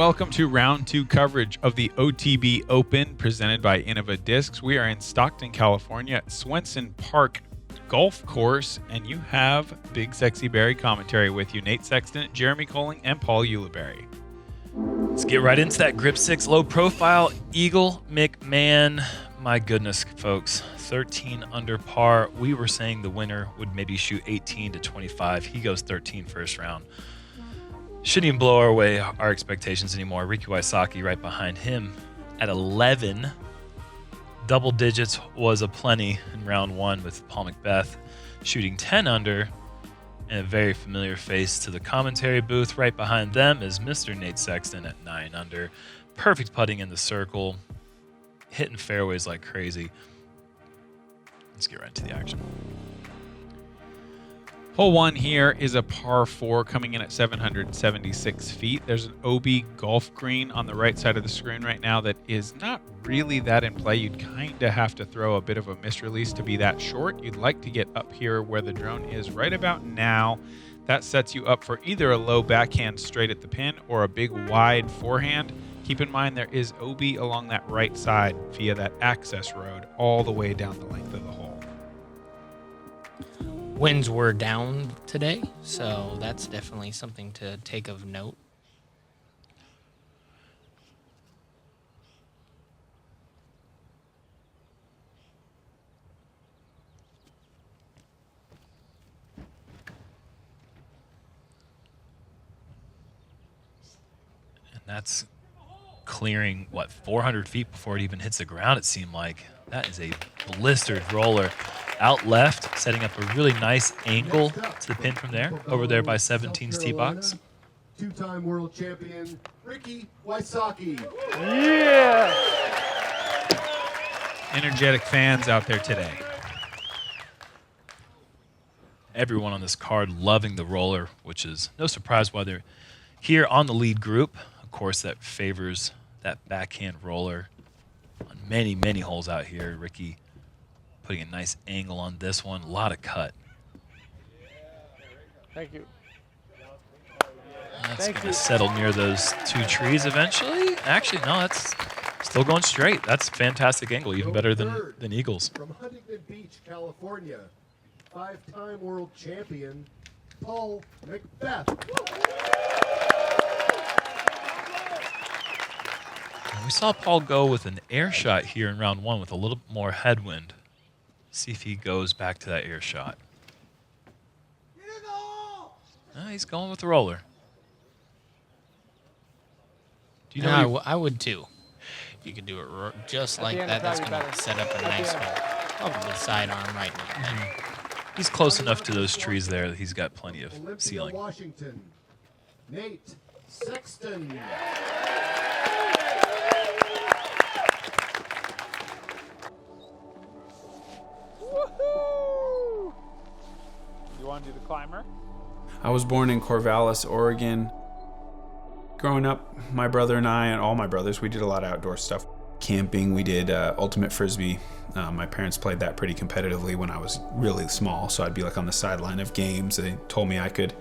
welcome to round 2 coverage of the OTB Open presented by Innova Discs. We are in Stockton, California at Swenson Park Golf Course, and you have BigSexyBarri commentary with you, Nate Sexton, Jeremy Koling, and Paul Ulibarri. Let's get right into that grip 6 low profile Eagle McMahon. My goodness, folks, 13 under par. We were saying the winner would maybe shoot 18 to 25. He goes 13 first round. Shouldn't even blow away our expectations anymore. Ricky Wysocki right behind him at 11. Double digits was aplenty in round 1 with Paul McBeth shooting 10 under. And a very familiar face to the commentary booth. Right behind them is Mr. Nate Sexton at 9 under. Perfect putting in the circle. Hitting fairways like crazy. Let's get right into the action. Hole 1 here is a par 4 coming in at 776 feet. There's an OB golf green on the right side of the screen right now that is not really that in play. You'd kind of have to throw a bit of a misrelease to be that short. You'd like to get up here where the drone is right about now. That sets you up for either a low backhand straight at the pin or a big wide forehand. Keep in mind there is OB along that right side via that access road all the way down the length of the hole. Winds were down today, so that's definitely something to take of note. And that's clearing, what, 400 feet before it even hits the ground, it seemed like. That is a blistered roller. Out left, setting up a really nice angle to the pin from there. Over there by 17's tee box. Two-time world champion, Ricky Wysocki. Yeah! Energetic fans out there today. Everyone on this card loving the roller, which is no surprise why they're here on the lead group. Of course, that favors that backhand roller on many, many holes out here. Ricky putting a nice angle on this one. A lot of cut. Thank you. That's going to settle near those 2 trees eventually. Actually, no, that's still going straight. That's a fantastic angle, even better than Eagles. From Huntington Beach, California, 5-time world champion, Paul McBeth. We saw Paul go with an air shot here in round 1 with a little more headwind. See if he goes back to that air shot. He's going with the roller. Do you know? I would too. If you could do it just like that, that's going to set up a nice hole. Over the sidearm right now. He's close enough to those trees there that he's got plenty of ceiling. Washington, Nate Sexton. Woohoo! You want to do the climber? I was born in Corvallis, Oregon. Growing up, my brother and I, and all my brothers, we did a lot of outdoor stuff. Camping, we did ultimate frisbee. My parents played that pretty competitively when I was really small, so I'd be like on the sideline of games. They told me I could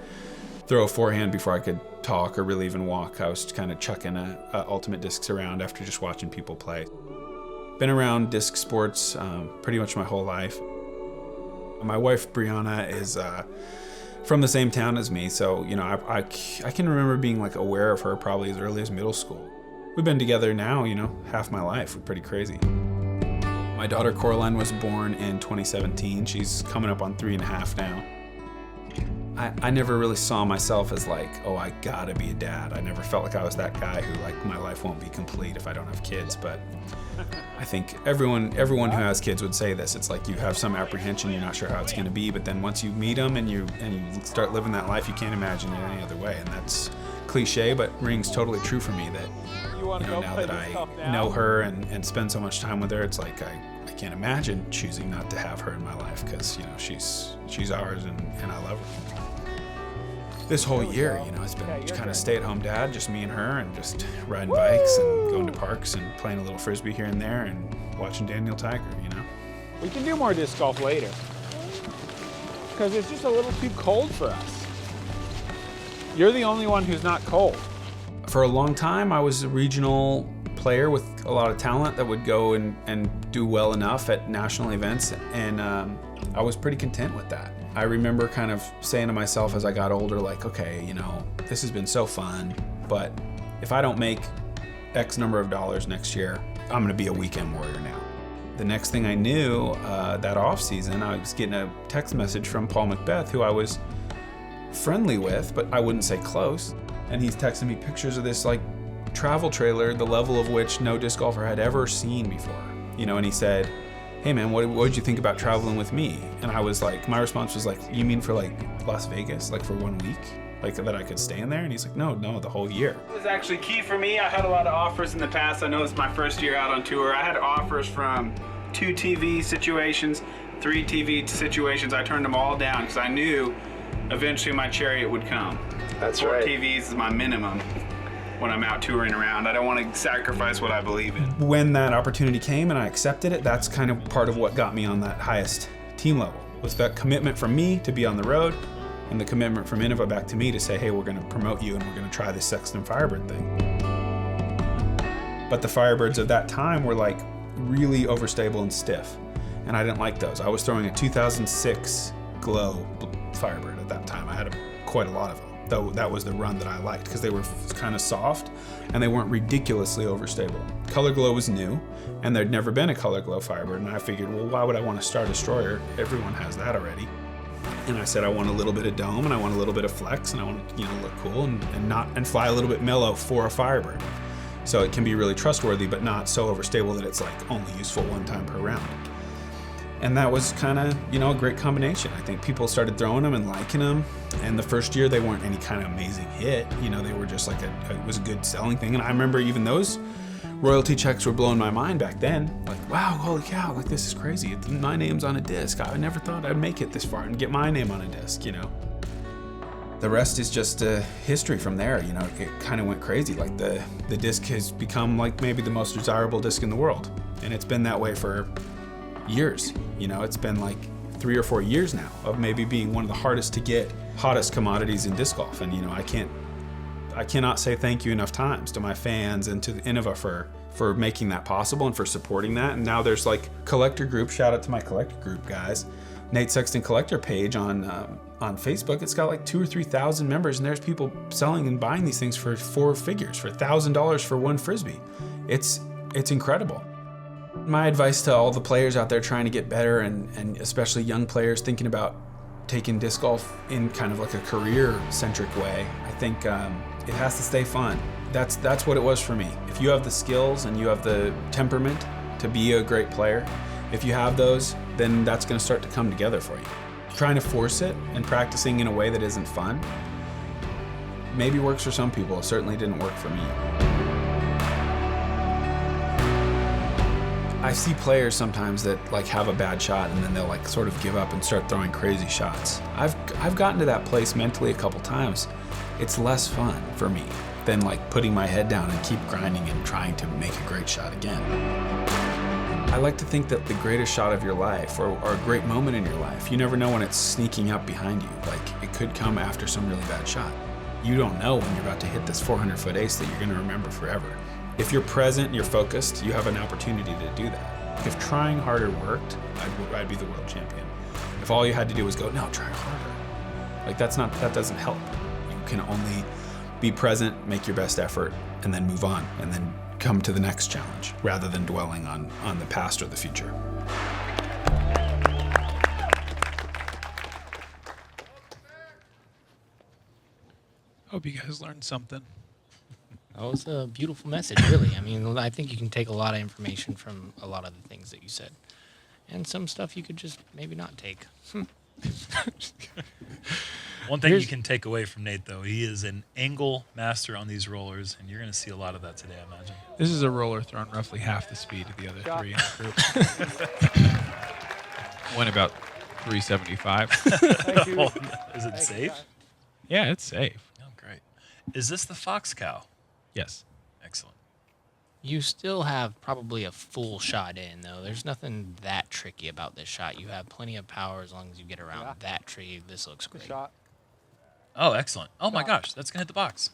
throw a forehand before I could talk or really even walk. I was kind of chucking ultimate discs around after just watching people play. Been around disc sports pretty much my whole life. My wife, Brianna, is from the same town as me, so you know I can remember being like aware of her probably as early as middle school. We've been together now, you know, half my life. We're pretty crazy. My daughter Coraline was born in 2017. She's coming up on 3.5 now. I never really saw myself as like, oh, I gotta be a dad. I never felt like I was that guy who like my life won't be complete if I don't have kids. But I think everyone who has kids would say this. It's like you have some apprehension, you're not sure how it's gonna be, but then once you meet them and you start living that life, you can't imagine it any other way. And that's cliche, but rings totally true for me that you know, now that I know her and spend so much time with her, it's like I can't imagine choosing not to have her in my life because you know she's ours and I love her. This whole year, you know, it's been kind of stay-at-home dad, just me and her, and just riding bikes and going to parks and playing a little frisbee here and there and watching Daniel Tiger, you know. We can do more disc golf later because it's just a little too cold for us. You're the only one who's not cold. For a long time, I was a regional player with a lot of talent that would go and do well enough at national events, and I was pretty content with that. I remember kind of saying to myself as I got older, like, okay, you know, this has been so fun, but if I don't make X number of dollars next year, I'm gonna be a weekend warrior now. The next thing I knew, that off season, I was getting a text message from Paul McBeth, who I was friendly with, but I wouldn't say close. And he's texting me pictures of this like travel trailer, the level of which no disc golfer had ever seen before. You know, and he said, hey man, what did you think about traveling with me? And I was like, my response was like, you mean for like Las Vegas, like for 1 week? Like that I could stay in there? And he's like, no, the whole year. It was actually key for me. I had a lot of offers in the past. I know it's my first year out on tour. I had offers from 2 TV situations, 3 TV situations. I turned them all down because I knew eventually my chariot would come. That's 4 right. TVs is my minimum when I'm out touring around. I don't want to sacrifice what I believe in. When that opportunity came and I accepted it, that's kind of part of what got me on that highest team level, was that commitment from me to be on the road and the commitment from Innova back to me to say, hey, we're going to promote you and we're going to try this Sexton Firebird thing. But the Firebirds of that time were like really overstable and stiff, and I didn't like those. I was throwing a 2006 Glow Firebird at that time. I had quite a lot of them, though that was the run that I liked because they were kind of soft and they weren't ridiculously overstable. Color Glow was new, and there'd never been a Color Glow Firebird, and I figured, well, why would I want a Star Destroyer? Everyone has that already. And I said I want a little bit of dome, and I want a little bit of flex, and I want to, you know, look cool and fly a little bit mellow for a Firebird. So it can be really trustworthy, but not so overstable that it's like only useful 1 time per round. And that was kind of, you know, a great combination. I think people started throwing them and liking them. And the first year they weren't any kind of amazing hit. You know, they were just like it was a good selling thing. And I remember even those royalty checks were blowing my mind back then. Like, wow, holy cow, like this is crazy. My name's on a disc. I never thought I'd make it this far and get my name on a disc, you know. The rest is just history from there. You know, it kind of went crazy. Like the disc has become like maybe the most desirable disc in the world. And it's been that way for years. You know, it's been like 3 or 4 years now of maybe being one of the hardest to get, hottest commodities in disc golf. And you know, I cannot say thank you enough times to my fans and to Innova for making that possible and for supporting that. And now there's like collector group, shout out to my collector group guys, Nate Sexton collector page on Facebook. It's got like 2,000 or 3,000 members, and there's people selling and buying these things for 4 figures, for $1,000 for 1 Frisbee. It's incredible. My advice to all the players out there trying to get better, and especially young players thinking about taking disc golf in kind of like a career-centric way, I think it has to stay fun. That's what it was for me. If you have the skills and you have the temperament to be a great player, if you have those, then that's going to start to come together for you. Trying to force it and practicing in a way that isn't fun maybe works for some people. It certainly didn't work for me. I see players sometimes that like have a bad shot and then they'll like sort of give up and start throwing crazy shots. I've gotten to that place mentally a couple times. It's less fun for me than like putting my head down and keep grinding and trying to make a great shot again. I like to think that the greatest shot of your life or a great moment in your life, you never know when it's sneaking up behind you. Like it could come after some really bad shot. You don't know when you're about to hit this 400-foot ace that you're gonna remember forever. If you're present and you're focused, you have an opportunity to do that. If trying harder worked, I'd be the world champion. If all you had to do was go, no, try harder. Like that doesn't help. You can only be present, make your best effort, and then move on, and then come to the next challenge, rather than dwelling on the past or the future. Hope you guys learned something. That was a beautiful message, really. I mean, I think you can take a lot of information from a lot of the things that you said. And some stuff you could just maybe not take. One thing you can take away from Nate, though, he is an angle master on these rollers, and you're going to see a lot of that today, I imagine. This is a roller thrown roughly half the speed of the other 3 in the group. Went about 375. Thank you. Is it safe? Yeah, it's safe. Oh, great. Is this the Fox Cow? Yes. Excellent. You still have probably a full shot in, though. There's nothing that tricky about this shot. You have plenty of power as long as you get around that tree. This looks Good great. shot. Oh, excellent. Oh, my gosh. That's going to hit the box.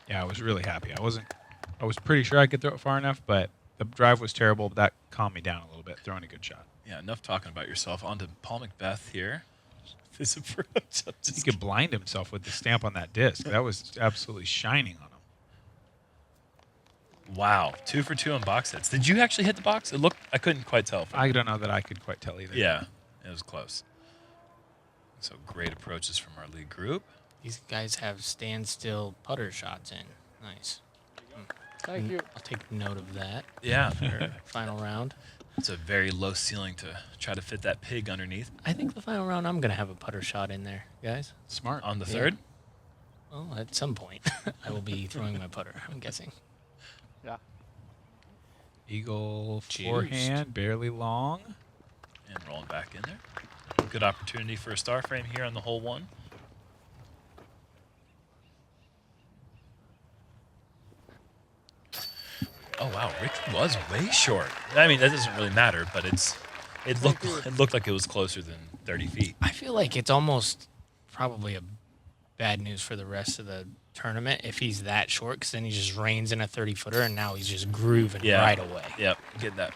Yeah, I was really happy. I was pretty sure I could throw it far enough, but the drive was terrible. But that calmed me down a little bit, throwing a good shot. Yeah, enough talking about yourself. On to Paul McBeth here. This approach. He could blind himself with the stamp on that disc. That was absolutely shining on him. Wow, 2 for 2 on box hits. Did you actually hit the box? It looked. I couldn't quite tell. I don't know that I could quite tell either. Yeah, it was close. So great approaches from our lead group. These guys have standstill putter shots in. Nice. Thank you. I'll take note of that. Yeah, Final round. it's a very low ceiling to try to fit that pig underneath. I think the final round I'm going to have a putter shot in there, guys. Smart. On the Yeah. third? Well, at some point, I will be throwing my putter, I'm guessing. Yeah. Eagle Juiced. forehand, barely long. And rolling back in there. Good opportunity for a star frame here on the hole 1. Oh wow, Rick was way short. I mean, that doesn't really matter, but it looked like it was closer than 30 feet. I feel like it's almost probably a bad news for the rest of the tournament if he's that short, because then he just reins in a 30-footer, and now he's just grooving right away. Yep, get that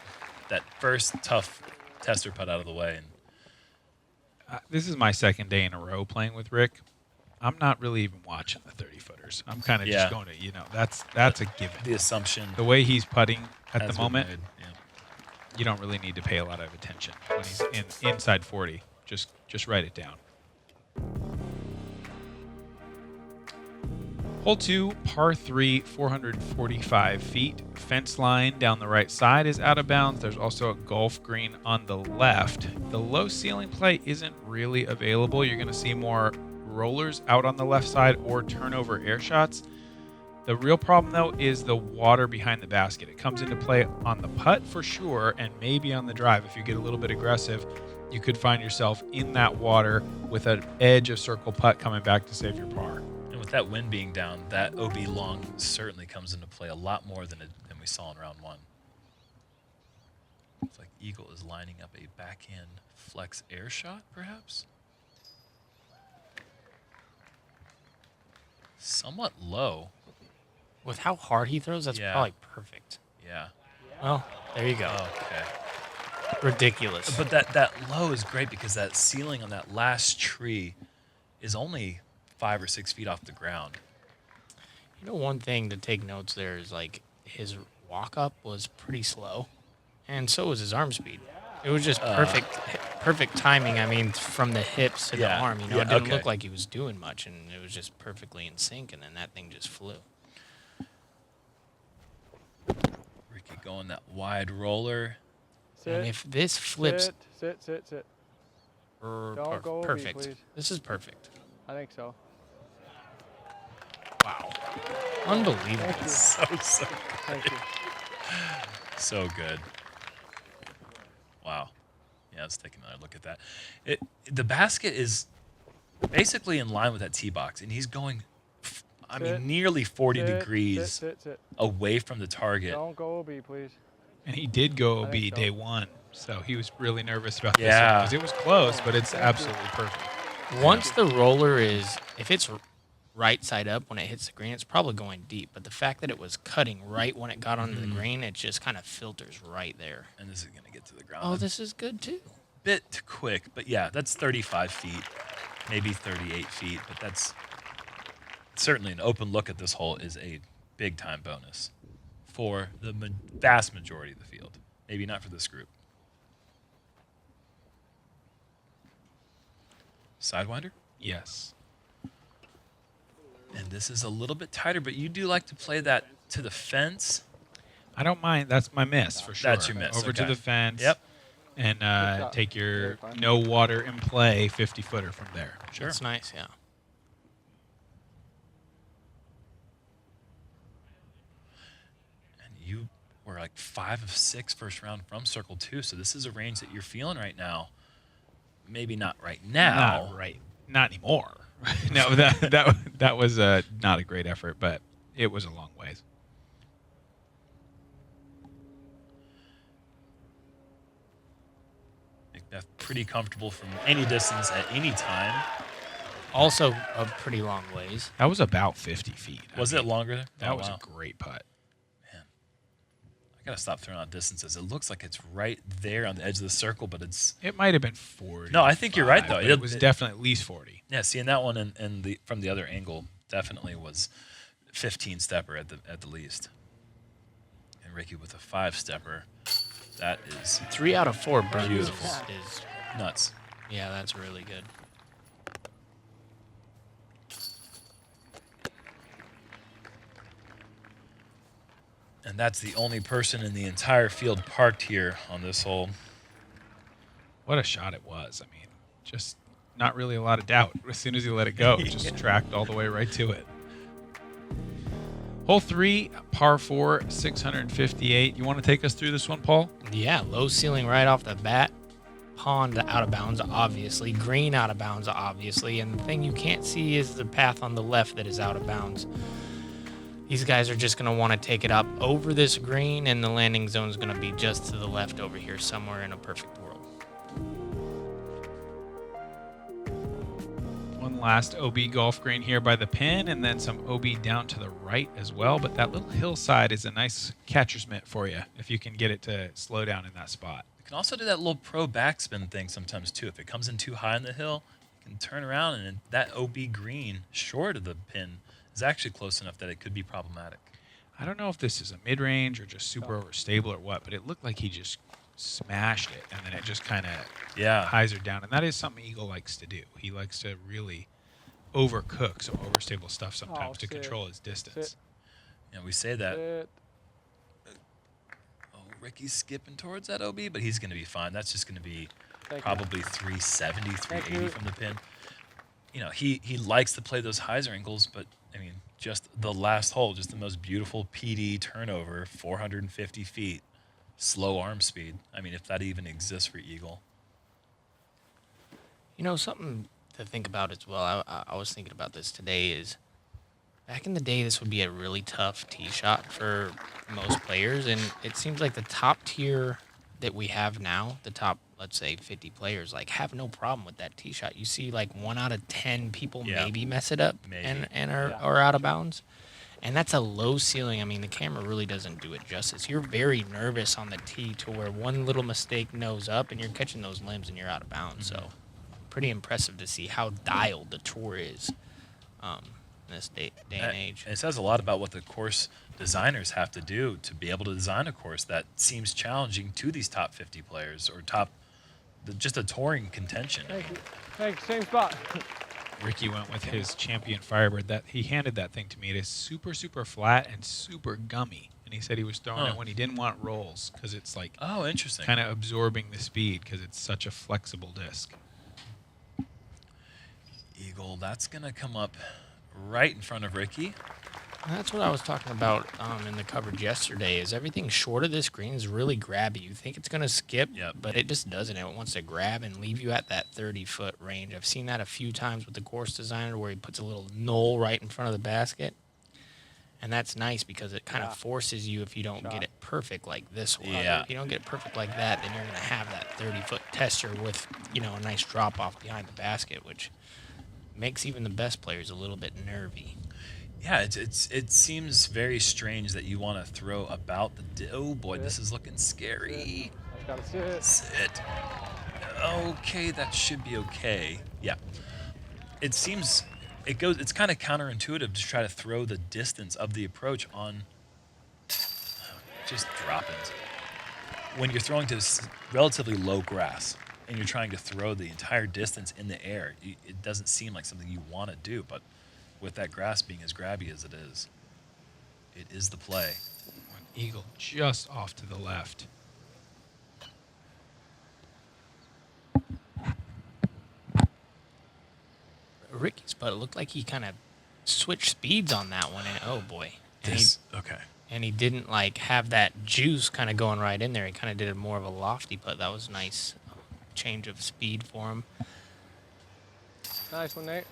first tough tester putt out of the way. And This is my second day in a row playing with Rick. I'm not really even watching the 30-footers. I'm kind of Yeah. just going to, that's a given. the assumption The way he's putting at has the been moment, made, yeah. you don't really need to pay a lot of attention when he's inside 40. Just write it down. Hole 2, par 3, 445 feet. Fence line down the right side is out of bounds. There's also a golf green on the left. The low ceiling play isn't really available. You're going to see more rollers out on the left side or turnover air shots. The real problem, though, is the water behind the basket. It comes into play on the putt for sure, and maybe on the drive. If you get a little bit aggressive, you could find yourself in that water with an edge of circle putt coming back to save your par. And with that wind being down, that OB long certainly comes into play a lot more than we saw in round 1. Looks like Eagle is lining up a backhand flex air shot, perhaps? Somewhat low. With how hard he throws, that's Yeah. probably perfect. Yeah. Well, there you go. Okay. Ridiculous. But that low is great because that ceiling on that last tree is only 5 or 6 feet off the ground. You know, one thing to take notes there is like his walk up was pretty slow, and so was his arm speed. It was just perfect timing. I mean, from the hips to the Yeah. arm. You know, Yeah, it didn't okay. look like he was doing much, and it was just perfectly in sync. And then that thing just flew. Ricky going that wide roller. Sit. And if this flips, Sit. Don't go over me, perfect. please. This is perfect. I think so. Wow, unbelievable. Thank you. So Thank you. So good. Wow. Yeah, let's take another look at that. The basket is basically in line with that tee box, and he's going, Sit. nearly 40 Sit, degrees Sit. away from the target. Don't go OB, please. And he did go I OB think so. day 1, so he was really nervous about this Yeah. because it was close, but it's absolutely perfect. Once the roller is, if it's right side up when it hits the green, it's probably going deep. But the fact that it was cutting right when it got onto the green, it just kind of filters right there. And this is going to get to the ground. Oh, this is good too. Bit quick, but yeah, that's 35 feet, maybe 38 feet, but that's certainly an open look at this hole is a big time bonus for the vast majority of the field. Maybe not for this group. Sidewinder? Yes. And this is a little bit tighter, but you do like to play that to the fence. I don't mind. That's my miss for sure. That's your miss, Over to okay. the fence. Yep. And job. take your Very fun. no water in play 50-footer from there. Sure. That's nice, yeah. And you were like 5 of 6 first round from circle 2, so this is a range that you're feeling right now. Maybe not right now. Not right. Not anymore. No, that was not a great effort, but it was a long ways. McBeth pretty comfortable from any distance at any time. Also a pretty long ways. That was about 50 feet. Was it longer? That Oh, was wow. a great putt. I gotta stop throwing out distances. It looks like it's right there on the edge of the circle, but it's It might have been 40. No, I think you're right, though. It was definitely at least 40. yeah. Seeing that one and the from the other angle definitely was 15 stepper at the least. And Ricky with a 5 stepper, that is 3 out of 4 birdies Beautiful. is nuts. yeah, that's really good. And that's the only person in the entire field parked here on this hole. What a shot it was. I mean, just not really a lot of doubt. As soon as he let it go, it just tracked all the way right to it. Hole 3, par 4, 658. You want to take us through this one, Paul? Yeah, low ceiling right off the bat. Pond out of bounds, obviously. Green out of bounds, obviously. And the thing you can't see is the path on the left that is out of bounds. These guys are just going to want to take it up over this green, and the landing zone is going to be just to the left over here somewhere in a perfect world. One last OB golf green here by the pin, and then some OB down to the right as well. But that little hillside is a nice catcher's mitt for you if you can get it to slow down in that spot. You can also do that little pro backspin thing sometimes too. If it comes in too high on the hill, you can turn around and that OB green short of the pin is actually close enough that it could be problematic. I don't know if this is a mid-range or just super overstable or what, but it looked like he just smashed it, and then it just kind of hyzered down. And that is something Eagle likes to do. He likes to really overcook some overstable stuff sometimes to control his distance. Yeah, we say that. Sit. Oh, Ricky's skipping towards that OB, but he's going to be fine. That's just going to be Thank you. probably 370, Thank 380 you. from the pin. You know, he likes to play those hyzer angles, but I mean, just the last hole, just the most beautiful PD turnover, 450 feet, slow arm speed. I mean, if that even exists for Eagle. You know, something to think about as well, I was thinking about this today, is back in the day, this would be a really tough tee shot for most players, and it seems like the top tier that we have now, the top, let's say, 50 players, like, have no problem with that tee shot. You see, like, 1 out of 10 people maybe mess it up and are out of bounds. And that's a low ceiling. I mean, the camera really doesn't do it justice. You're very nervous on the tee to where one little mistake nose up and you're catching those limbs and you're out of bounds. So pretty impressive to see how dialed the tour is in this day and age. It says a lot about what the course designers have to do to be able to design a course that seems challenging to these top 50 players or just a touring contention. Thank you. Thanks. Same spot. Ricky went with his champion Firebird. That he handed that thing to me. It is super, super flat and super gummy. And he said he was throwing it when he didn't want rolls because it's like Interesting. kind of absorbing the speed because it's such a flexible disc. Eagle, that's going to come up right in front of Ricky. That's what I was talking about in the coverage yesterday, is everything short of this green is really grabby. You think it's going to skip, but it just doesn't. It wants to grab and leave you at that 30-foot range. I've seen that a few times with the course designer where he puts a little knoll right in front of the basket. And that's nice because it kind of forces you, if you don't get it perfect like this one. If you don't get it perfect like that, then you're going to have that 30-foot tester with, a nice drop-off behind the basket, which makes even the best players a little bit nervy. Yeah, it seems very strange that you want to throw about the... Oh, boy, this is looking scary. I gotta sit. Sit. Okay, that should be okay. Yeah. It seems... It's kind of counterintuitive to try to throw the distance of the approach on just drop-ins. When you're throwing to relatively low grass and you're trying to throw the entire distance in the air, it doesn't seem like something you want to do, but with that grass being as grabby as it is the play. Eagle just off to the left. Ricky's putt, it looked like he kind of switched speeds on that one, and oh boy. And he didn't have that juice kind of going right in there. He kind of did it more of a lofty putt. That was a nice change of speed for him. Nice one, Nate.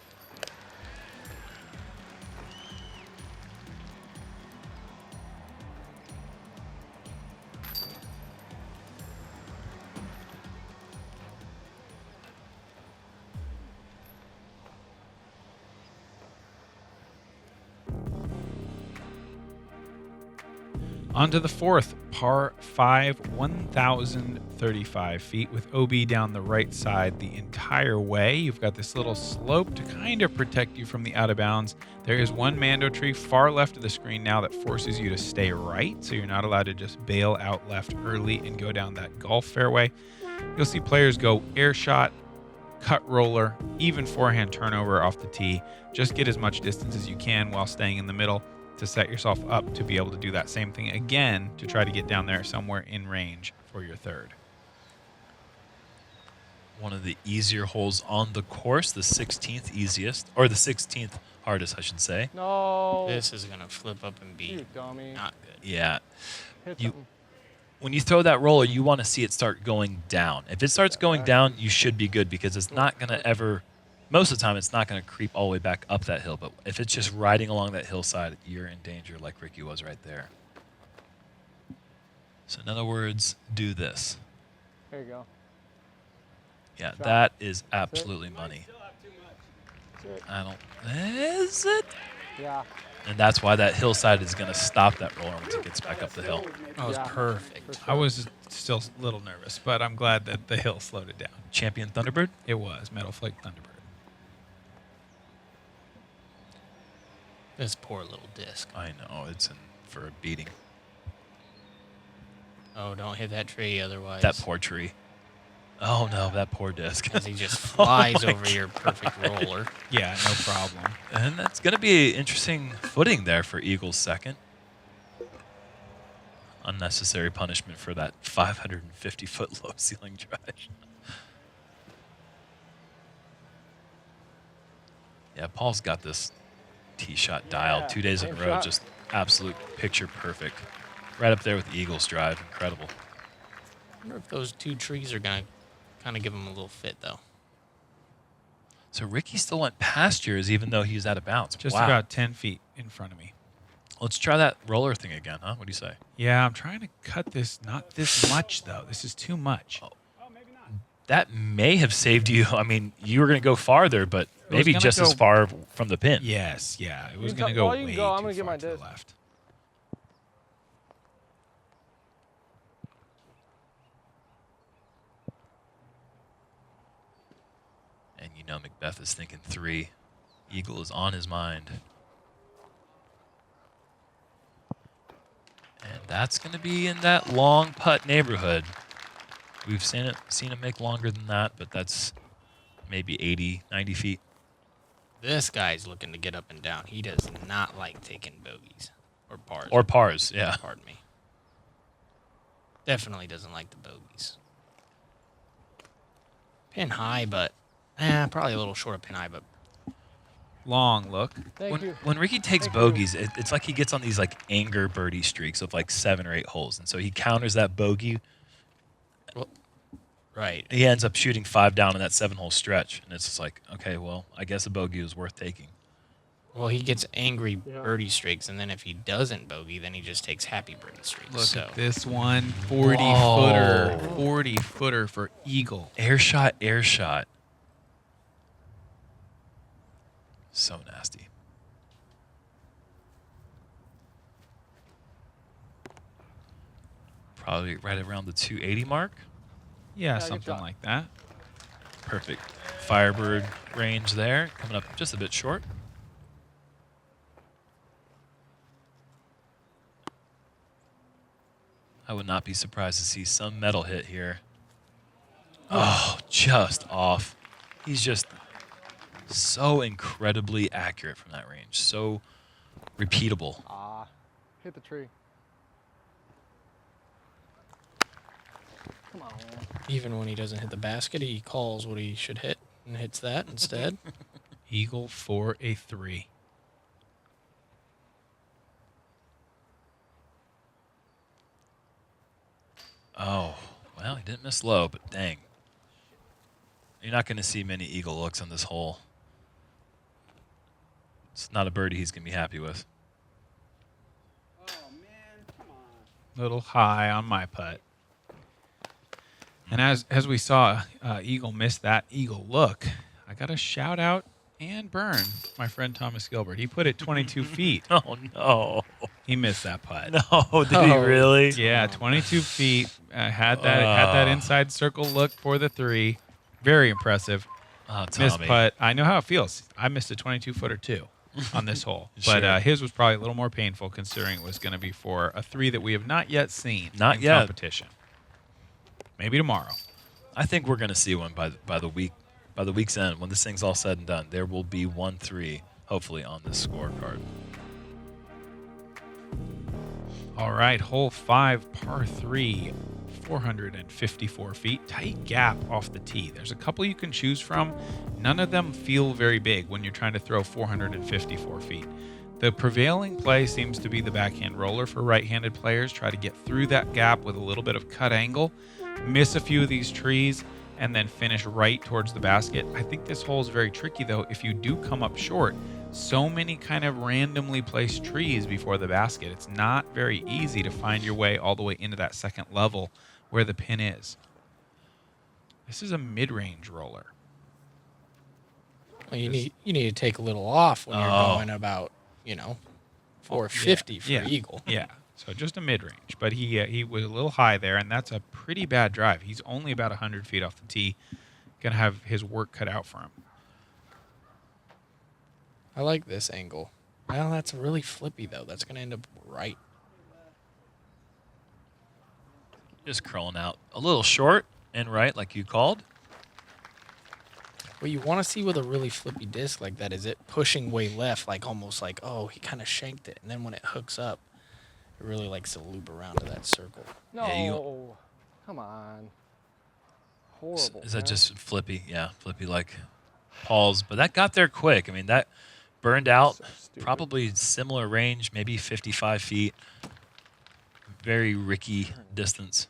On to the fourth, par 5, 1,035 feet with OB down the right side the entire way. You've got this little slope to kind of protect you from the out of bounds. There is one mando tree far left of the screen now that forces you to stay right, so you're not allowed to just bail out left early and go down that golf fairway. You'll see players go air shot, cut roller, even forehand turnover off the tee. Just get as much distance as you can while staying in the middle to set yourself up to be able to do that same thing again to try to get down there somewhere in range for your third. One of the easier holes on the course, the 16th easiest, or the 16th hardest, I should say. No. This is going to flip up and be You dummy. not good. Yeah. Hit You, something. when you throw that roller, you want to see it start going down. If it starts going down, you should be good because it's not going to ever, most of the time, it's not going to creep all the way back up that hill. But if it's just riding along that hillside, you're in danger like Ricky was right there. So in other words, do this. There you go. Yeah, Shot. that is absolutely money. That's it. I don't, is it? Yeah. And that's why that hillside is going to stop that roller once it gets back up the hill. That was Yeah, perfect. for sure. I was still a little nervous, but I'm glad that the hill slowed it down. Champion Thunderbird? It was Metal Flake Thunderbird. This poor little disc. I know, it's in for a beating. Oh, don't hit that tree otherwise. That poor tree. Oh no, that poor disc. Because he just Oh flies my over your perfect roller. Yeah, no problem. And that's going to be interesting footing there for Eagles second. Unnecessary punishment for that 550-foot low ceiling drive. Yeah, Paul's got this tee shot dialed Yeah, 2 days in a nice row. shot. Just absolute picture perfect. Right up there with the Eagles drive. Incredible. I wonder if those two trees are going to kind of give him a little fit, though. So Ricky still went past yours even though he was out of bounds. Just Wow. about 10 feet in front of me. Let's try that roller thing again, huh? What do you say? Yeah, I'm trying to cut this, not this much, though. This is too much. That may have saved you. I mean, you were going to go farther, but was maybe gonna just as go- far from the pin. Yes, yeah. It was You going to go- go well, you way can go. I'm too gonna get far my to the disc. left. And you know McBeth is thinking 3. Eagle is on his mind. And that's going to be in that long putt neighborhood. We've seen it make longer than that, but that's maybe 80, 90 feet. This guy's looking to get up and down. He does not like taking bogeys or pars. Or pars, yeah. Pardon me. Definitely doesn't like the bogeys. Pin high, but probably a little short of pin high, but Long look. Thank you. When Ricky takes Thank you. bogeys, it's like he gets on these like anger birdie streaks of like 7 or 8 holes. And so he counters that bogey. right. He ends up shooting 5 down in that 7-hole stretch. And it's just like, okay, well, I guess a bogey was worth taking. Well, he gets angry Yeah. birdie streaks, and then if he doesn't bogey, then he just takes happy birdie streaks. Look so at this one. 40-footer. Whoa. 40-footer for Eagle. Air shot, air shot. So nasty. Probably right around the 280 mark. Yeah, good something shot. like that. Perfect Firebird range there. Coming up just a bit short. I would not be surprised to see some metal hit here. Oh, just off. He's just so incredibly accurate from that range. So repeatable. Ah, hit the tree. Come on, man. even when he doesn't hit the basket, he calls what he should hit and hits that instead. Eagle for a 3. Oh, well, he didn't miss low, but dang. You're not going to see many eagle looks on this hole. It's not a birdie he's going to be happy with. Little high on my putt. And as we saw, Eagle miss that Eagle look. I got to shout out and burn my friend Thomas Gilbert. He put it 22 feet. Oh, no. He missed that putt. No, did he really? Yeah, 22 feet. Had that inside circle look for the 3. Very impressive. Oh, Missed Tommy. putt. I know how it feels. I missed a 22-footer too on this hole. Sure. But his was probably a little more painful considering it was going to be for a 3 that we have not yet seen Not in yet. competition. Maybe tomorrow. I think we're going to see one by the week's end. When this thing's all said and done, there will be 1-3, hopefully, on this scorecard. All right, hole 5, par 3, 454 feet. Tight gap off the tee. There's a couple you can choose from. None of them feel very big when you're trying to throw 454 feet. The prevailing play seems to be the backhand roller for right-handed players. Try to get through that gap with a little bit of cut angle, miss a few of these trees, and then finish right towards the basket. I think this hole is very tricky, though. If you do come up short, so many kind of randomly placed trees before the basket. It's not very easy to find your way all the way into that second level where the pin is. This is a mid-range roller. Well, you need to take a little off when you're going about 450 for eagle. Yeah, so just a mid-range. But he was a little high there, and that's a pretty bad drive. He's only about 100 feet off the tee. Going to have his work cut out for him. I like this angle. Well, that's really flippy, though. That's going to end up right. Just curling out a little short and right, like you called. What you want to see with a really flippy disc like that is it pushing way left, like almost like, oh, he kind of shanked it. And then when it hooks up, it really likes to loop around to that circle. No, Yeah, come on. Horrible. Is that just flippy? Yeah, flippy like Paul's. But that got there quick. I mean, that burned out So stupid. probably similar range, maybe 55 feet. Very Ricky distance.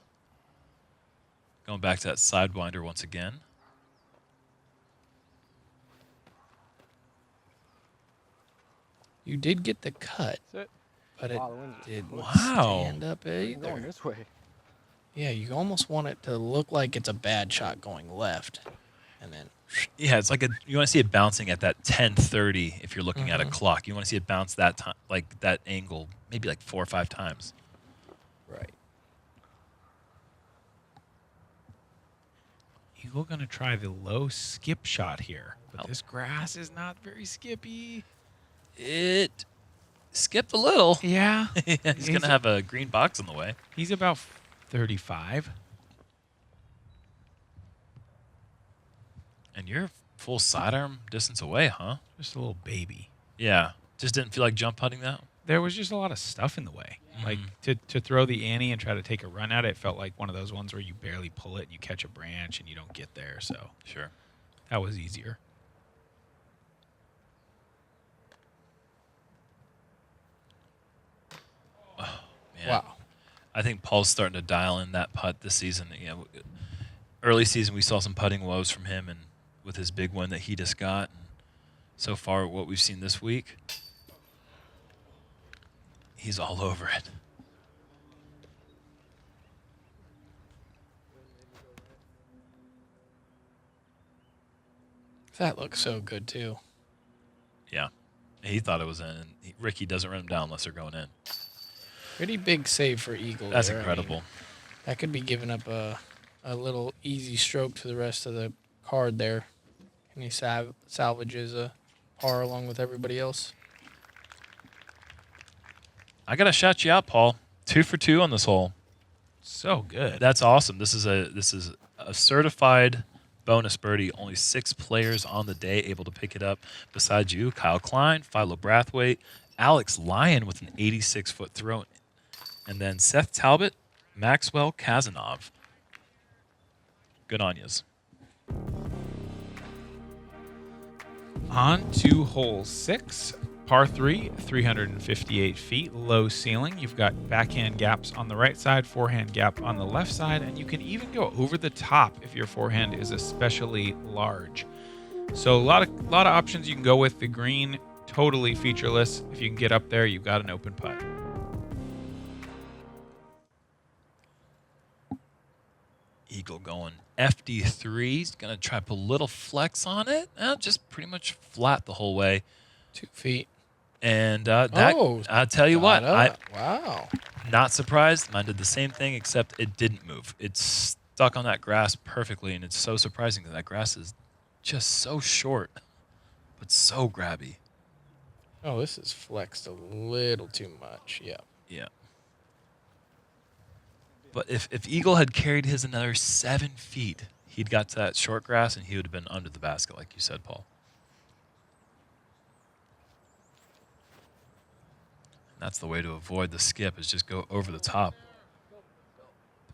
Going back to that sidewinder once again. You did get the cut, That's it. but it Wow, the wind's didn't Wow. stand up going either. this way. Yeah, you almost want it to look like it's a bad shot going left. And then, Yeah, it's like you want to see it bouncing at that 10:30 if you're looking at a clock. You want to see it bounce that time, like that angle, maybe like 4 or 5 times. right. Eagle going to try the low skip shot here. But this grass is not very skippy. It skipped a little. Yeah. He's going to have a green box in the way. He's about 35. And you're full sidearm distance away, huh? Just a little baby. Yeah. Just didn't feel like jump putting that? There was just a lot of stuff in the way. Like to throw the ante and try to take a run at it felt like one of those ones where you barely pull it and you catch a branch and you don't get there. So Sure. that was easier. Man. Wow. I think Paul's starting to dial in that putt this season. Early season we saw some putting woes from him, and with his big win that he just got, and so far what we've seen this week, he's all over it. That looks so good, too. Yeah, he thought it was in. And Ricky doesn't run him down unless they're going in. Pretty big save for eagle. That's there. I mean, incredible. that could be giving up a little easy stroke to the rest of the card there. And he salvages a par along with everybody else. I gotta shout you out, Paul. 2 for 2 on this hole. So good. That's awesome. This is a certified bonus birdie. Only 6 players on the day able to pick it up. Besides you, Kyle Klein, Philo Brathwaite, Alex Lyon with an 86-foot throw, and then Seth Talbot, Maxwell Kazanov. Good on yous. On to hole 6, par 3, 358 feet, low ceiling. You've got backhand gaps on the right side, forehand gap on the left side, and you can even go over the top if your forehand is especially large. So a lot of options you can go with. The green, totally featureless. If you can get up there, you've got an open putt. Eagle going FD3. He's going to try to put a little flex on it. Just pretty much flat the whole way. 2 feet. And I'll tell you what, Wow. not surprised. Mine did the same thing, except it didn't move. It's stuck on that grass perfectly, and it's so surprising that grass is just so short, but so grabby. Oh, this is flexed a little too much. Yeah. Yeah. But if Eagle had carried his another 7 feet, he'd got to that short grass, and he would have been under the basket, like you said, Paul. That's the way to avoid the skip, is just go over the top.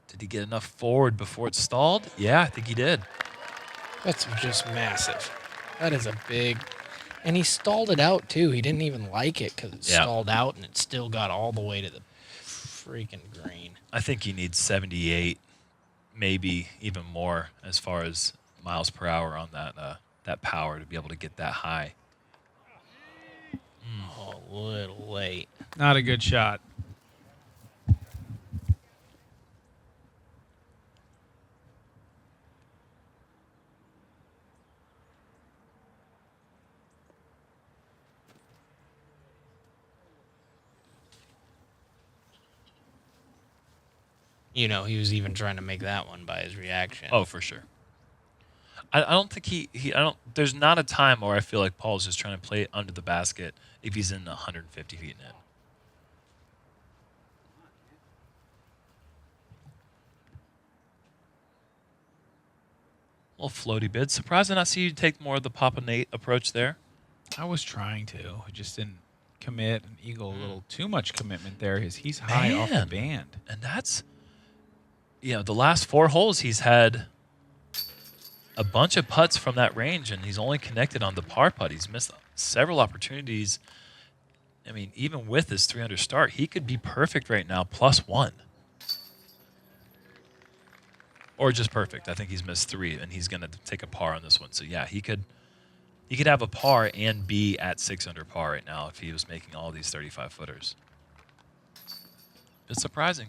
Did he get enough forward before it stalled? Yeah, I think he did. That's just massive. That is a big... And he stalled it out, too. He didn't even like it because it stalled out, and it still got all the way to the freaking green. I think he needs 78, maybe even more, as far as miles per hour on that power to be able to get that high. Oh, a little late. Not a good shot. You know, he was even trying to make that one by his reaction. Oh, for sure. I don't think there's not a time where I feel like Paul's just trying to play it under the basket if he's in 150 feet in. Little floaty bid. Surprised to not see you take more of the Papa Nate approach there. I was trying to. I just didn't commit. And Eagle, a little too much commitment there. He's high off the band. And that's, the last 4 holes he's had a bunch of putts from that range, and he's only connected on the par putt. He's missed several opportunities. I mean, even with his 300 start, he could be perfect right now, +1. Or just perfect. I think he's missed 3, and he's going to take a par on this one. So, yeah, he could have a par and be at 6 under par right now if he was making all these 35-footers. It's surprising.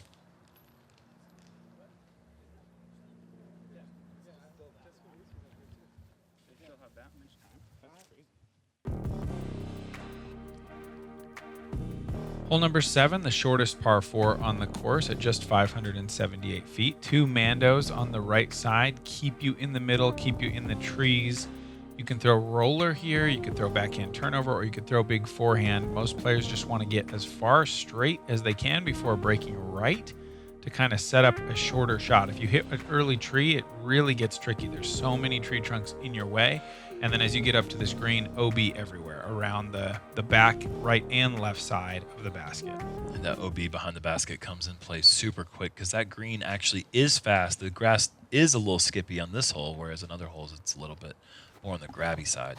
Hole number 7, the shortest par 4 on the course at just 578 feet. 2 Mandos on the right side, keep you in the middle, keep you in the trees. You can throw roller here, you can throw backhand turnover, or you could throw big forehand. Most players just want to get as far straight as they can before breaking right to kind of set up a shorter shot. If you hit an early tree, it really gets tricky. There's so many tree trunks in your way. And then as you get up to this green, OB everywhere around the back, right, and left side of the basket. And that OB behind the basket comes in play super quick because that green actually is fast. The grass is a little skippy on this hole, whereas in other holes it's a little bit more on the grabby side.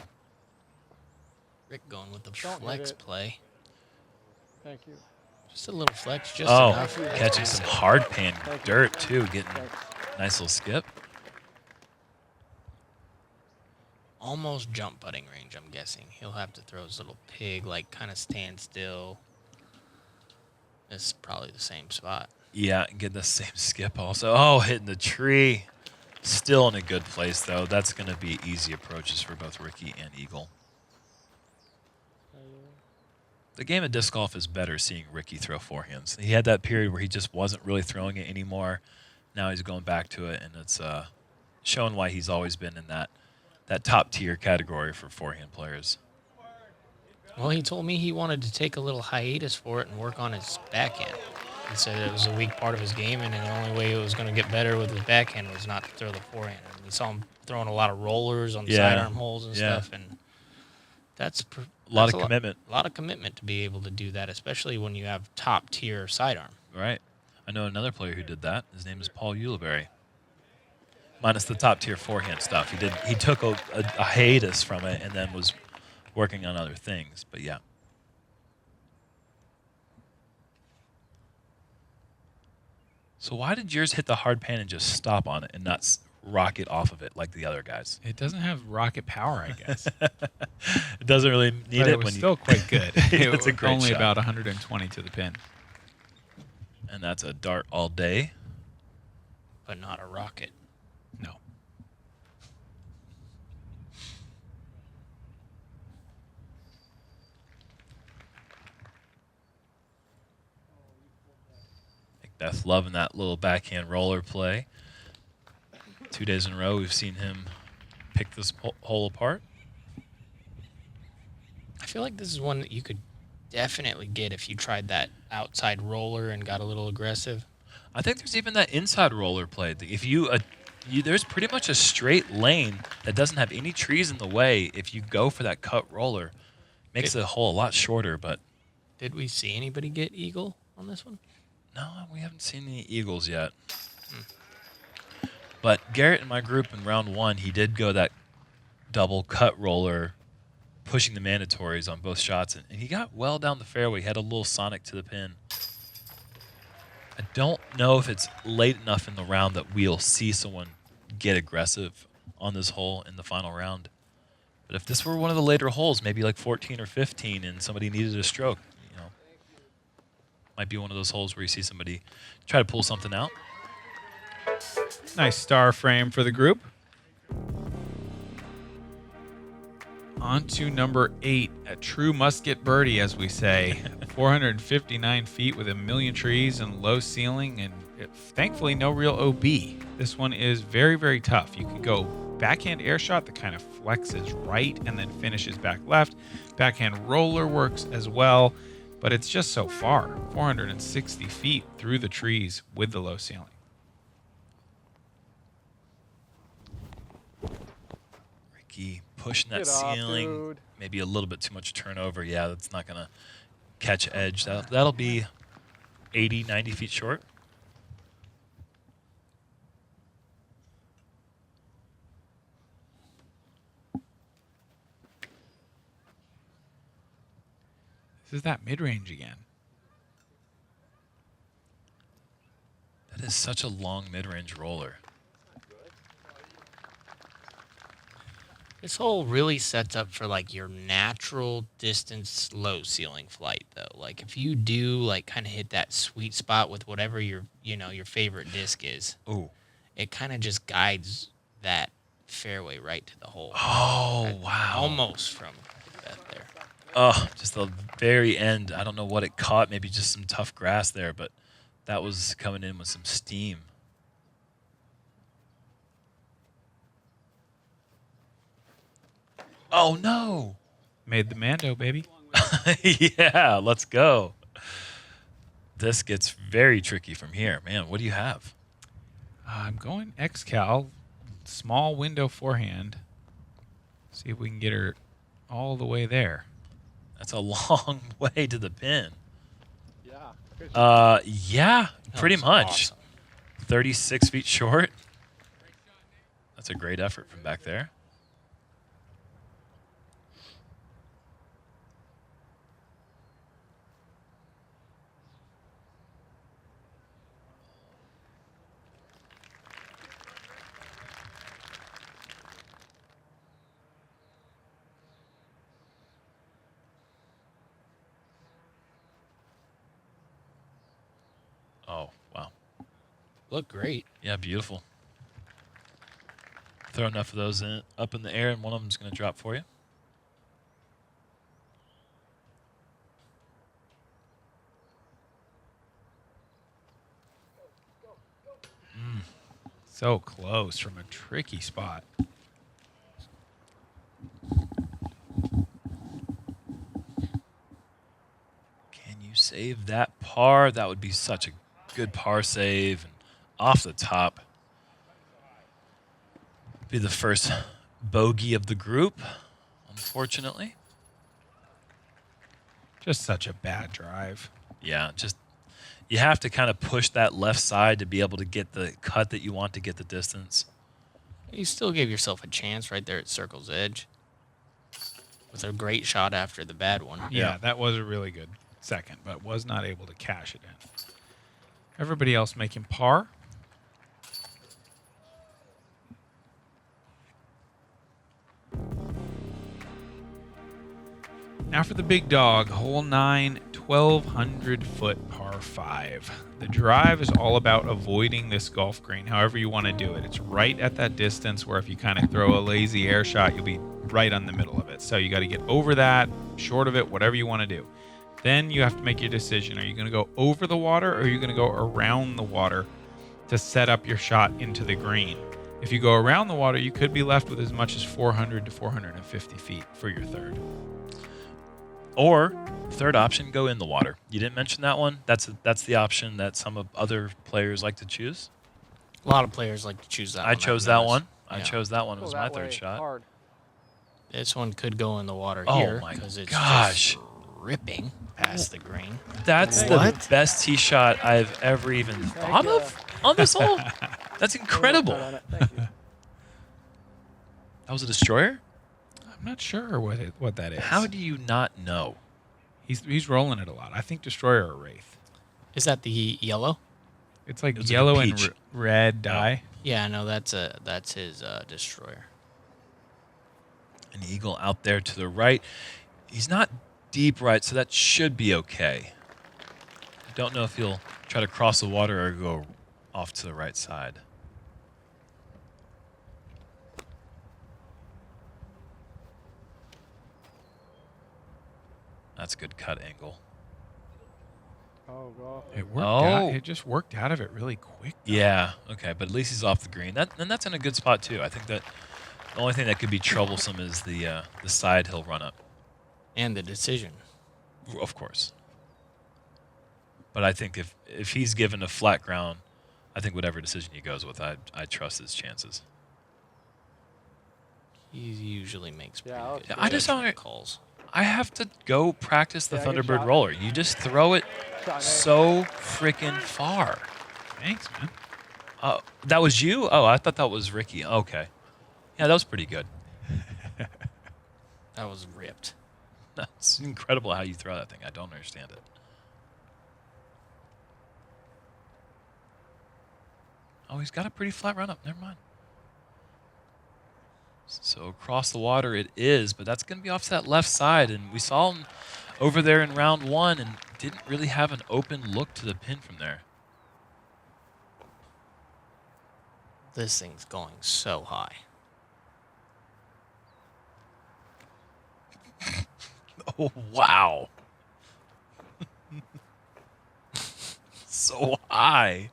Rick going with the flex play. Thank you. Just a little flex, just enough. Catching some hard pan dirt, too, getting a nice little skip. Almost jump putting range, I'm guessing. He'll have to throw his little pig, like kind of stand still. This is probably the same spot. Yeah, and get the same skip also. Oh, hitting the tree. Still in a good place, though. That's going to be easy approaches for both Ricky and Eagle. The game of disc golf is better seeing Ricky throw forehands. He had that period where he just wasn't really throwing it anymore. Now he's going back to it, and it's showing why he's always been in that top tier category for forehand players. Well, he told me he wanted to take a little hiatus for it and work on his backhand. He said it was a weak part of his game, and the only way it was going to get better with his backhand was not to throw the forehand. And we saw him throwing a lot of rollers on sidearm holes and stuff, and that's a lot of commitment. A lot of commitment to be able to do that, especially when you have top tier sidearm. Right. I know another player who did that. His name is Paul Ulibarri. Minus the top tier forehand stuff. He took a hiatus from it and then was working on other things. But yeah. So why did yours hit the hard pan and just stop on it and not rocket off of it like the other guys? It doesn't have rocket power, I guess. It doesn't really need but it. It was still quite good. It's a great only shot. about 120 to the pin. And that's a dart all day. But not a rocket. No. McBeth loving that little backhand roller play. 2 days in a row, we've seen him pick this hole apart. I feel like this is one that you could definitely get if you tried that outside roller and got a little aggressive. I think there's even that inside roller play. If there's pretty much a straight lane that doesn't have any trees in the way. If you go for that cut roller, makes the hole a lot shorter. But did we see anybody get eagle on this one? No, we haven't seen any eagles yet. But Garrett in my group in round 1, he did go that double cut roller, pushing the mandatories on both shots, and he got well down the fairway. He had a little sonic to the pin. I don't know if it's late enough in the round that we'll see someone get aggressive on this hole in the final round. But if this were one of the later holes, maybe like 14 or 15, and somebody needed a stroke, might be one of those holes where you see somebody try to pull something out. Nice star frame for the group. On to number 8, a true musket birdie, as we say. 459 feet with a million trees and low ceiling, and thankfully no real OB. This one is very, very tough. You could go backhand air shot that kind of flexes right and then finishes back left. Backhand roller works as well, but it's just so far. 460 feet through the trees with the low ceiling. Ricky pushing that ceiling, maybe a little bit too much turnover. Yeah, that's not going to catch edge. That'll be 80, 90 feet short. This is that mid-range again. That is such a long mid-range roller. This hole really sets up for like your natural distance low ceiling flight though. Like if you do like kind of hit that sweet spot with whatever your your favorite disc is. Ooh. It kind of just guides that fairway right to the hole. Oh, wow. Almost from McBeth there. Oh, just the very end. I don't know what it caught. Maybe just some tough grass there, but that was coming in with some steam. Oh, no. Made the Mando, baby. Yeah, let's go. This gets very tricky from here. Man, what do you have? I'm going X-Cal, small window forehand. See if we can get her all the way there. That's a long way to the pin. Yeah. Yeah, pretty much. Awesome. 36 feet short. That's a great effort from back there. Oh, wow. Look great. Yeah, beautiful. Throw enough of those up in the air, and one of them's going to drop for you. So close from a tricky spot. Can you save that par? That would be such a good par save. And off the top. Be the first bogey of the group, unfortunately. Just such a bad drive. Yeah, just you have to kind of push that left side to be able to get the cut that you want to get the distance. You still gave yourself a chance right there at circle's edge with a great shot after the bad one. Yeah, that was a really good second, but was not able to cash it in. Everybody else making par. Now for the big dog, hole 9, 1,200-foot par 5. The drive is all about avoiding this golf green, however you want to do it. It's right at that distance where if you kind of throw a lazy air shot, you'll be right on the middle of it. So you got to get over that, short of it, whatever you want to do. Then you have to make your decision. Are you going to go over the water or are you going to go around the water to set up your shot into the green? If you go around the water, you could be left with as much as 400 to 450 feet for your third. Or third option, go in the water. You didn't mention that one. That's the option that some of other players like to choose. A lot of players like to choose that one. I chose that one. I Yeah. chose that one. It Go was that my third way, shot. Hard. This one could go in the water Oh here my because it's gosh. just ripping past the green. That's What? the best tee shot I've ever even thought you. of on this hole. That's incredible. On it. Thank you. That was a destroyer? I'm not sure what that is. How do you not know? He's rolling it a lot. I think destroyer or wraith. Is that the yellow? It's like It was like a yellow and peach. red dye. Yeah, no, that's his destroyer. An eagle out there to the right. He's not deep right, so that should be okay. I don't know if he'll try to cross the water or go off to the right side. That's a good cut angle. Oh, God. It worked Oh. out. It just worked out of it really quick. though. Yeah, okay, but at least he's off the green. And that's in a good spot too. I think that the only thing that could be troublesome is the side he'll run up. And the decision. Of course. But I think if he's given a flat ground, I think whatever decision he goes with, I trust his chances. He usually makes pretty Yeah, good I just judgment don't- calls. I have to go practice the Yeah, good Thunderbird shot. roller. You just throw it Shot, Nate. so freaking far. Thanks, man. That was you? Oh, I thought that was Ricky. Okay. Yeah, that was pretty good. That was ripped. That's incredible how you throw that thing. I don't understand it. Oh, he's got a pretty flat run up. Never mind. So across the water it is, but that's going to be off to that left side. And we saw him over there in round one and didn't really have an open look to the pin from there. This thing's going so high. Oh, wow. So high.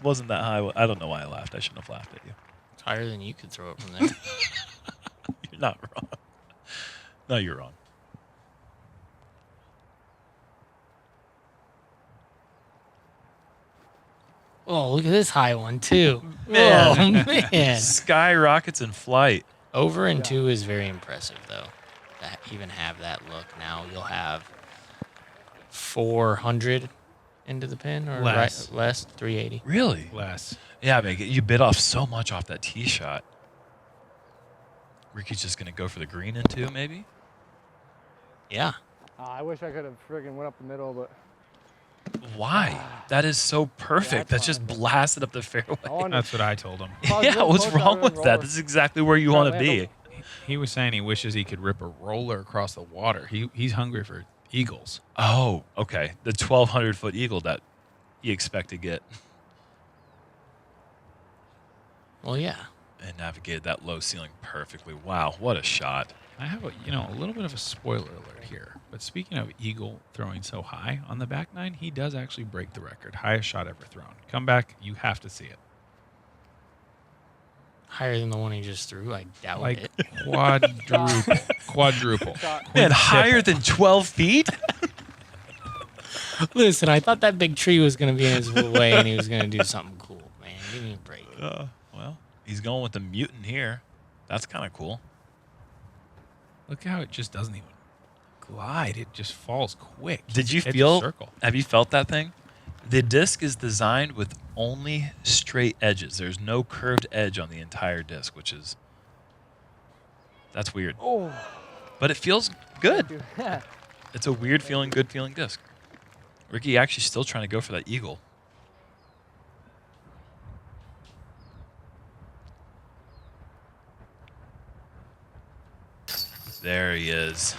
Wasn't that high. I don't know why I laughed. I shouldn't have laughed at you. It's higher than you could throw it from there. You're not wrong. No, you're wrong. Oh, look at this high one too. Man. Oh man. Skyrockets in flight. Over and two is very impressive though. To even have that look. Now you'll have 400 into the pin or Less. less 380. Really? Less. Yeah, man, you bit off so much off that tee shot. Ricky's just going to go for the green in two, maybe? Yeah. I wish I could have friggin' went up the middle, but Why? That is so perfect. that's That's just fine, blasted up the fairway. I wanted That's what I told him. I was Yeah, really what's close, I wrong was with that? rolling. This is exactly where you want to be. He was saying he wishes he could rip a roller across the water. He's hungry for eagles. Oh, okay. The 1,200-foot eagle that you expect to get. Well, yeah. And navigated that low ceiling perfectly. Wow, what a shot. I have a little bit of a spoiler alert here. But speaking of eagle throwing so high on the back nine, he does actually break the record. Highest shot ever thrown. Come back, you have to see it. Higher than the one he just threw. I doubt Like it. quadruple. Man, higher than 12 feet? Listen, I thought that big tree was going to be in his way and he was going to do something cool. Man, give me a break. Well, he's going with the mutant here. That's kind of cool. Look how it just doesn't even glide. It just falls quick. Did you It's a feel, circle. have you felt that thing? The disc is designed with only straight edges. There's no curved edge on the entire disc, that's weird. Oh, But it feels good. dude. It's a weird feeling, good feeling disc. Ricky actually still trying to go for that eagle. There he is.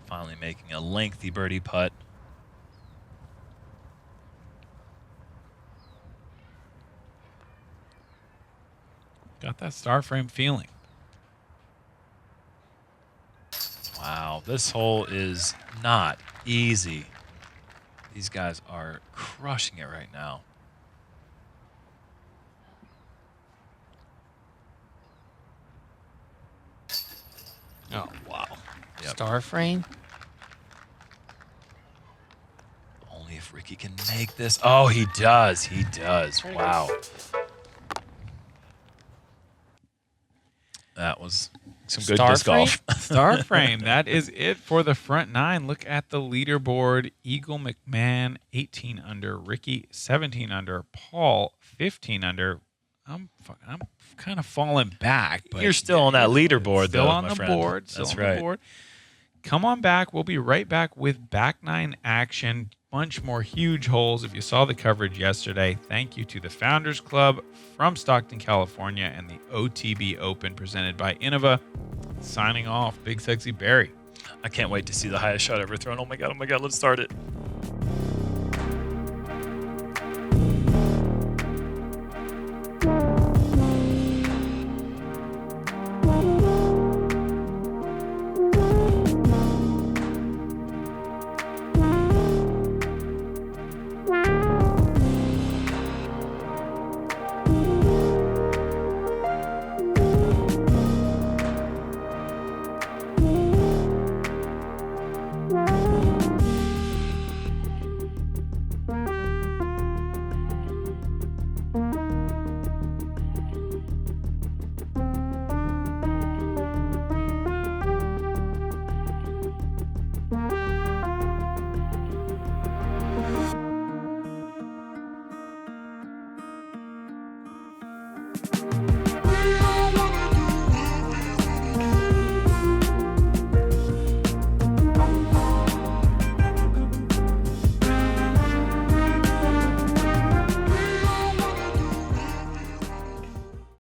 Finally making a lengthy birdie putt. Got that star frame feeling. Wow, this hole is not easy. These guys are crushing it right now. Oh, wow. Yep. Star frame? Only if Ricky can make this. Oh, he does. He does. Wow. That was some good Star disc golf. Star frame. That is it for the front nine. Look at the leaderboard. Eagle McMahon, 18 under. Ricky, 17 under. Paul, 15 under. I'm kind of falling back. But You're still on that leaderboard, still though, on my the friend. board. That's Still on right. the board. Come on back. We'll be right back with back nine action. Bunch more huge holes. If you saw the coverage yesterday, thank you to the Founders Club from Stockton, California, and the OTB Open presented by Innova. Signing off, Big Sexy Barri. I can't wait to see the highest shot ever thrown. Oh my God, let's start it.